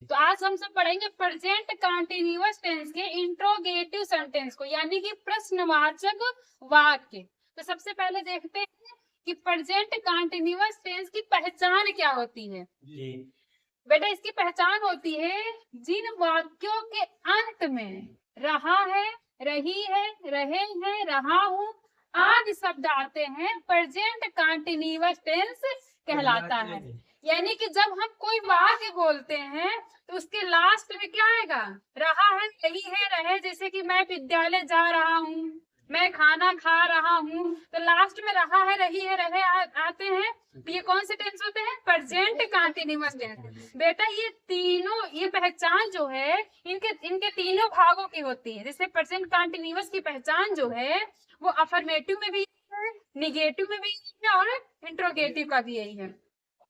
तो आज हम सब पढ़ेंगे प्रेजेंट कंटीन्यूअस टेंस के इंट्रोगेटिव सेंटेंस को, यानी कि प्रश्नवाचक वाक्य। तो सबसे पहले देखते हैं कि प्रेजेंट कंटीन्यूअस टेंस की पहचान क्या होती है। बेटा इसकी पहचान होती है जिन वाक्यों के अंत में रहा है, रही है, रहे हैं, रहा हूँ आदि शब्द आते हैं, प्रेजेंट कंटीन्यूअस टेंस कहलाता है। यानी कि जब हम कोई वाक्य बोलते हैं तो उसके लास्ट में क्या आएगा, रहा है, रही है, रहे। जैसे कि मैं विद्यालय जा रहा हूँ, मैं खाना खा रहा हूँ, तो लास्ट में रहा है, रही है, रहे आते हैं। तो ये कौन से टेंस होते हैं, प्रेजेंट कंटीन्यूअस टेंस। बेटा ये तीनों, ये पहचान जो है इनके तीनों भागों की होती है। जैसे प्रेजेंट कंटीन्यूअस की पहचान जो है वो अफर्मेटिव में भी है, निगेटिव में भी है और इंट्रोगेटिव का भी यही है,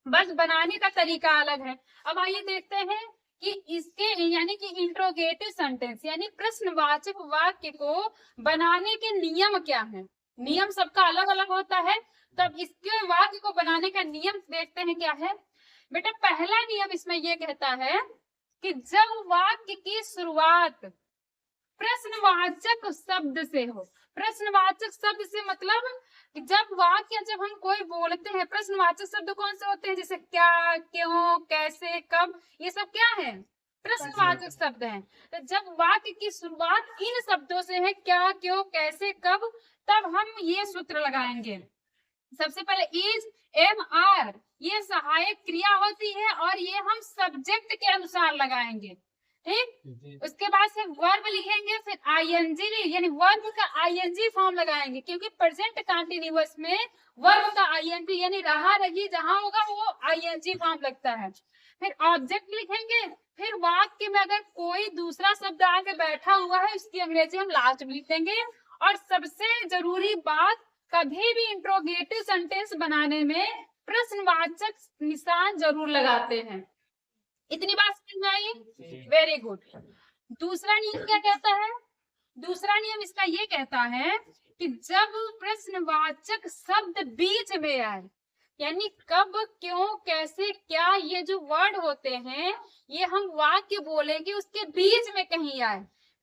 बस बनाने का तरीका अलग है। अब आइए देखते हैं कि इसके यानी कि इंट्रोगेटिव सेंटेंस यानी प्रश्नवाचक वाक्य को बनाने के नियम क्या हैं। नियम सबका अलग अलग होता है, तब इसके वाक्य को बनाने का नियम देखते हैं क्या है। बेटा पहला नियम इसमें यह कहता है कि जब वाक्य की शुरुआत प्रश्नवाचक शब्द से हो। प्रश्नवाचक शब्द से मतलब जब वाक्य, जब हम कोई बोलते हैं, प्रश्नवाचक शब्द कौन से होते हैं, जैसे क्या, क्यों, कैसे, कब, ये सब क्या है, प्रश्नवाचक शब्द हैं। तो जब वाक्य की शुरुआत इन शब्दों से है, क्या, क्यों, कैसे, कब, तब हम ये सूत्र लगाएंगे। सबसे पहले इज, एम, आर ये सहायक क्रिया होती है और ये हम सब्जेक्ट के अनुसार लगाएंगे, ठीक। उसके बाद से वर्ब लिखेंगे, फिर आईएनजी यानी वर्ब का आईएनजी फॉर्म लगाएंगे, क्योंकि प्रेजेंट कंटीन्यूअस में वर्ब का आईएनजी यानी रहा, रही जहां होगा वो आईएनजी फॉर्म लगता है। फिर ऑब्जेक्ट लिखेंगे, फिर वाक्य में अगर कोई दूसरा शब्द आके बैठा हुआ है उसकी अंग्रेजी हम लास्ट में लिख देंगे। और सबसे जरूरी बात, कभी भी इंट्रोगेटिव सेंटेंस बनाने में प्रश्नवाचक निशान जरूर लगाते हैं। इतनी बात समझ में आई, वेरी गुड। दूसरा नियम क्या कहता है, दूसरा नियम इसका ये कहता है कि जब प्रश्नवाचक शब्द बीच में आए, यानी कब, क्यों, कैसे, क्या, ये जो वर्ड होते हैं ये हम वाक्य बोलेंगे उसके बीच में कहीं आए,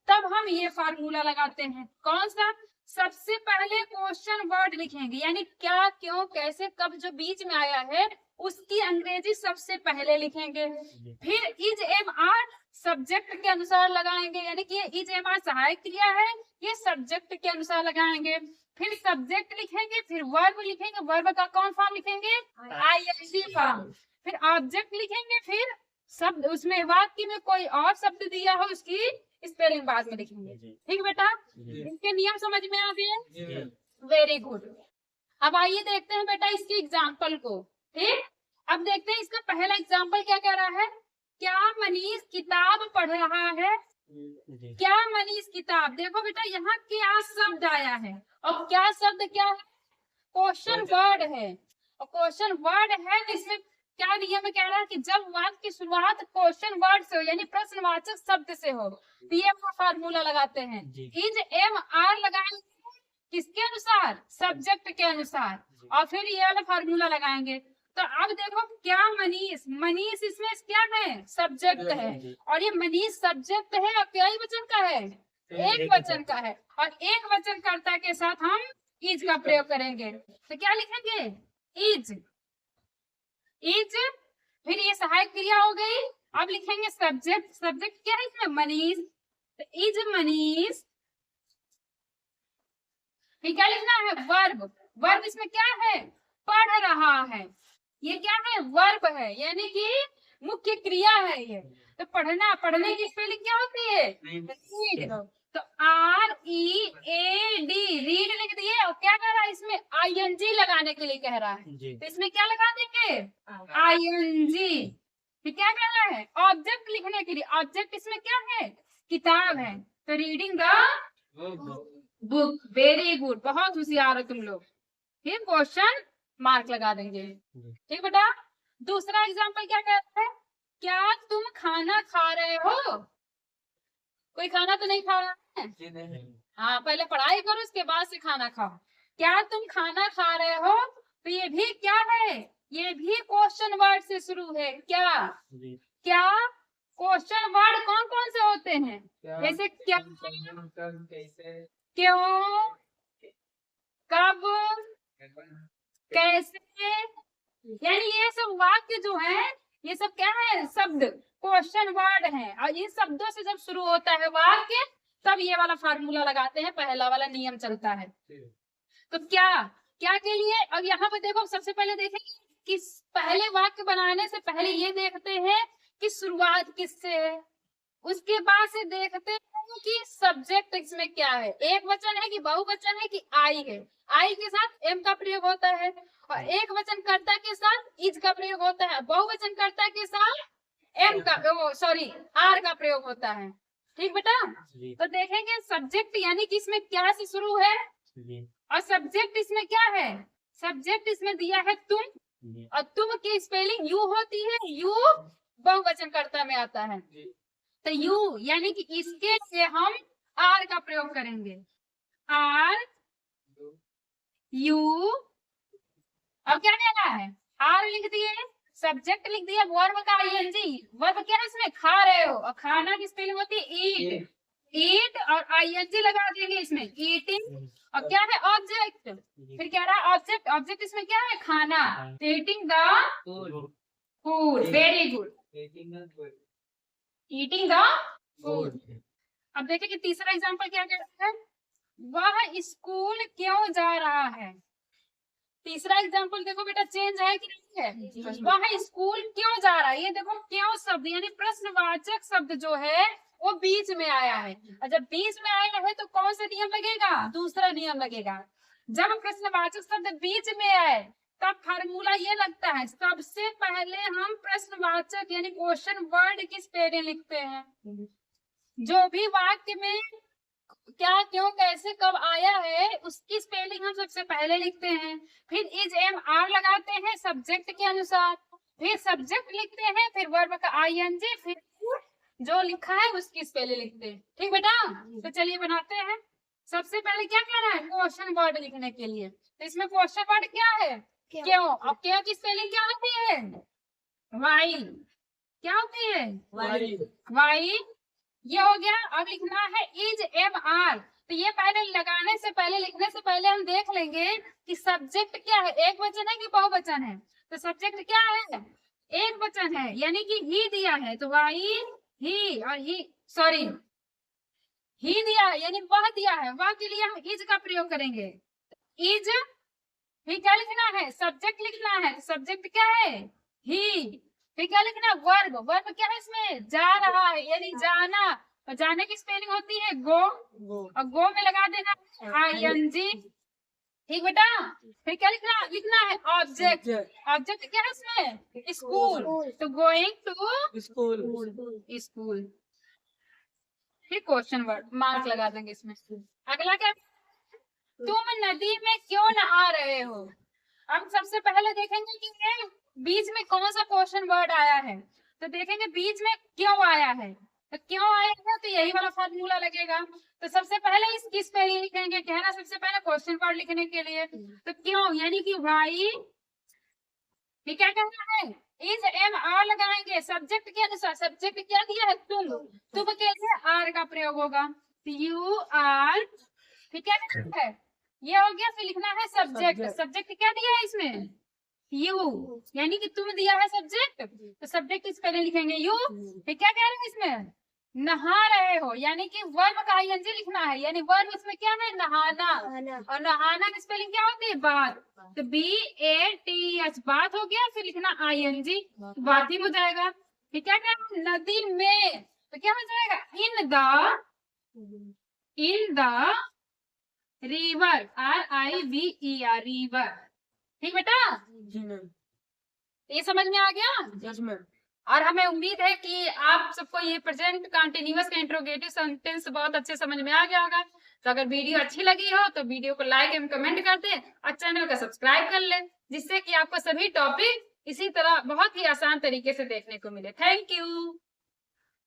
तब हम ये फार्मूला लगाते हैं। कौन सा, सबसे पहले क्वेश्चन वर्ड लिखेंगे, यानी क्या, क्यों, कैसे, कब जो बीच में आया है उसकी अंग्रेजी सबसे पहले लिखेंगे। फिर इज, एम, आर सब्जेक्ट के अनुसार लगाएंगे, यानी कि इज, एम, आर सहायक क्रिया है, ये सब्जेक्ट के अनुसार लगाएंगे। फिर सब्जेक्ट लिखेंगे, फिर वर्ब लिखेंगे, वर्ब का कौन फॉर्म लिखेंगे, आईएनजी फॉर्म। फिर ऑब्जेक्ट लिखेंगे, फिर शब्द उसमें वाक्य में कोई और शब्द दिया हो उसकी स्पेलिंग बाद में लिखेंगे, ठीक बेटा। इनके नियम समझ में आ गए, वेरी गुड। अब आइए देखते हैं बेटा इसकी एग्जाम्पल को, ठीक। अब देखते हैं इसका पहला एग्जाम्पल क्या कह रहा है, क्या मनीष किताब पढ़ रहा है। क्या मनीष किताब, देखो बेटा यहाँ क्या शब्द आया है और क्या शब्द क्या है, क्वेश्चन वर्ड है। और क्वेश्चन वर्ड है तो इसमें क्या नियम कह रहा है कि जब वाक्य की शुरुआत क्वेश्चन वर्ड से हो यानी प्रश्नवाचक शब्द से हो तो ये फार्मूला लगाते हैं। इज, एम, आर लगाएंगे किसके अनुसार, सब्जेक्ट के अनुसार, और फिर ये वाला फार्मूला लगाएंगे। तो अब देखो क्या मनीष, मनीष इसमें क्या है, सब्जेक्ट है, और ये मनीष सब्जेक्ट है और क्या वचन का है, एक वचन का है, और एक वचन कर्ता के साथ हम इज का प्रयोग करेंगे। तो क्या लिखेंगे, इज, इज, फिर ये सहायक क्रिया हो गई। अब लिखेंगे सब्जेक्ट, सब्जेक्ट क्या है इसमें, मनीष, तो इज मनीष। फिर क्या लिखना है, वर्ब, वर्ब इसमें क्या है, पढ़ रहा है, ये क्या है, वर्ब है, यानी कि मुख्य क्रिया है ये। तो पढ़ना, पढ़ने की स्पेलिंग क्या होती है, रीड। तो READ रीड लिख दिए, और क्या कह रहा है इसमें, ING लगाने के लिए कह रहा है, तो इसमें क्या लगा देंगे, ING। फिर क्या कह रहा है, ऑब्जेक्ट लिखने के लिए, ऑब्जेक्ट इसमें क्या है, किताब है, तो reading the book, very good, बहुत होशियार हो तुम लोग। फिर क्वेश्चन मार्क लगा देंगे, ठीक बेटा। दूसरा एग्जाम्पल क्या कहता है, क्या तुम खाना खा रहे हो। कोई खाना तो नहीं खा रहा है, हाँ पहले पढ़ाई करो उसके बाद से खाना खाओ। क्या तुम खाना खा रहे हो, तो ये भी क्या है, ये भी क्वेश्चन वर्ड से शुरू है, क्या, क्या होते हैं, जैसे क्या, कैसे, क्यों, कब, कैसे, यानी ये सब वाक्य जो है ये सब क्या है, शब्द, क्वेश्चन वर्ड है। और इन शब्दों से जब शुरू होता है वाक्य तब ये वाला फार्मूला लगाते हैं, पहला वाला नियम चलता है। तो क्या क्या के लिए, अब यहाँ पे देखो सबसे पहले देखेंगे कि पहले वाक्य बनाने से पहले ये देखते हैं कि शुरुआत किससे है, उसके बाद से देखते हैं कि सब्जेक्ट इसमें क्या है, एक वचन है कि बहुवचन है कि आई है, आई के साथ एम का प्रयोग होता है, और एक वचन कर्ता के साथ इज का प्रयोग होता है, बहुवचन कर्ता के साथ एम का आर का प्रयोग होता है। ठीक बेटा, तो देखेंगे सब्जेक्ट यानी कि इसमें क्या से शुरू है, और सब्जेक्ट इसमें क्या है, सब्जेक्ट इसमें दिया है तुम, और तुम की स्पेलिंग यू होती है, यू बहुवचन कर्ता में आता है, तो यू यानी कि इसके लिए हम आर का प्रयोग करेंगे, आर यू। अब क्या कहना है, आर लिख दिए, सब्जेक्ट लिख दिया, वर्ब का आईएनजी, वर्ब क्या है इसमें, खा रहे हो, और खाना की स्पेलिंग होती है ईट, ईट और आईएनजी लगा देंगे इसमें, ईटिंग, और क्या है ऑब्जेक्ट, फिर क्या रहा ऑब्जेक्ट, ऑब्जेक्ट इसमें क्या है, खाना, eating the food, very good, eating the food. अब देखिए कि तीसरा एग्जांपल क्या कहता है, वह स्कूल क्यों जा रहा है। तीसरा एग्जांपल देखो बेटा चेंज है कि नहीं है, वह स्कूल क्यों जा रहा है, ये देखो क्यों शब्द यानी प्रश्नवाचक शब्द जो है वो बीच में आया है, और जब बीच में आया है तो कौन सा नियम लगेगा, दूसरा नियम लगेगा। जब प्रश्नवाचक शब्द बीच में आए तब फार्मूला ये लगता है, सबसे पहले हम प्रश्नवाचक यानी क्वेश्चन वर्ड की स्पेलिंग लिखते हैं, जो भी वाक्य में क्या, क्यों, कैसे, कब आया है उसकी स्पेलिंग हम सबसे पहले लिखते हैं, फिर इज एम आर लगाते हैं सब्जेक्ट के अनुसार, फिर सब्जेक्ट लिखते हैं, फिर वर्ब का आईएनजी, फिर जो लिखा है उसकी स्पेलिंग लिखते हैं। ठीक बेटा, तो चलिए बनाते हैं। सबसे पहले क्या करना है, क्वेश्चन वर्ड लिखने के लिए, तो इसमें क्वेश्चन वर्ड क्या है, क्यों, अब क्यों की स्पेलिंग क्या होती है, वाई, क्या होती है, वाई, ये हो गया। अब लिखना है इज एम आर, तो ये पहले लगाने से पहले, लिखने से पहले हम देख लेंगे कि सब्जेक्ट क्या है, एक वचन है कि बहुवचन है, तो सब्जेक्ट क्या है, एक वचन है, यानी कि ही दिया है, तो वाई ही, और ही दिया है यानी वह दिया है, वह के लिए हम इज का प्रयोग करेंगे, इज, फिर क्या लिखना है, सब्जेक्ट लिखना है, सब्जेक्ट क्या है, ही, फिर क्या लिखना है, वर्ब, वर्ब क्या है इसमें, जा रहा है यानी जाना, और जाने की स्पेलिंग होती है गो, और गो में लगा देना आईएनजी। ठीक बेटा, फिर क्या लिखना है ऑब्जेक्ट, ऑब्जेक्ट क्या है इसमें, स्कूल, तो गोइंग टू स्कूल, फिर क्वेश्चन वर्ड मार्क लगा देंगे इसमें। अगला क्या, तुम नदी में क्यों नहा रहे हो। हम सबसे पहले देखेंगे कि बीच में कौन सा क्वेश्चन वर्ड आया है, तो देखेंगे बीच में क्यों आया है, तो क्यों आया है तो यही वाला फॉर्मूला लगेगा। तो सबसे पहले इसकी स्पेलिंग लिखेंगे, कहना सबसे पहले क्वेश्चन वर्ड लिखने के लिए, तो क्यों यानी कि वाई, ये क्या कहना है, इज एम आर लगाएंगे सब्जेक्ट के अनुसार, सब्जेक्ट क्या दिया है, तुम के लिए आर का प्रयोग होगा, यू आर, फिर क्या कहना है, ये हो गया, फिर लिखना है सब्जेक्ट, सब्जेक्ट क्या दिया है इसमें, यू, यानी कि तुम दिया है सब्जेक्ट, तो सब्जेक्ट इस पहले लिखेंगे यू, फिर क्या कह रहे हैं इसमें, नहा रहे हो, यानी कि वर्ब का आईएनजी लिखना है, यानी वर्ब इसमें क्या है, नहाना, और नहाना की स्पेलिंग क्या होती है, बात, तो BATH, बात हो गया, फिर लिखना आईएनजी, बात ही हो जाएगा। फिर क्या कह, नदी में, तो क्या हो जाएगा, in the river, RIVER, river. ठीक बेटा, ये समझ में आ गया। और हमें उम्मीद है कि आप सबको ये प्रेजेंट कंटिन्यूअस का इंट्रोगेटिव सेंटेंस बहुत अच्छे समझ में आ गया होगा। तो अगर वीडियो अच्छी लगी हो तो वीडियो को लाइक एंड कमेंट कर दें, और चैनल को सब्सक्राइब कर लें, जिससे कि आपको सभी टॉपिक इसी तरह बहुत ही आसान तरीके से देखने को मिले। Thank you.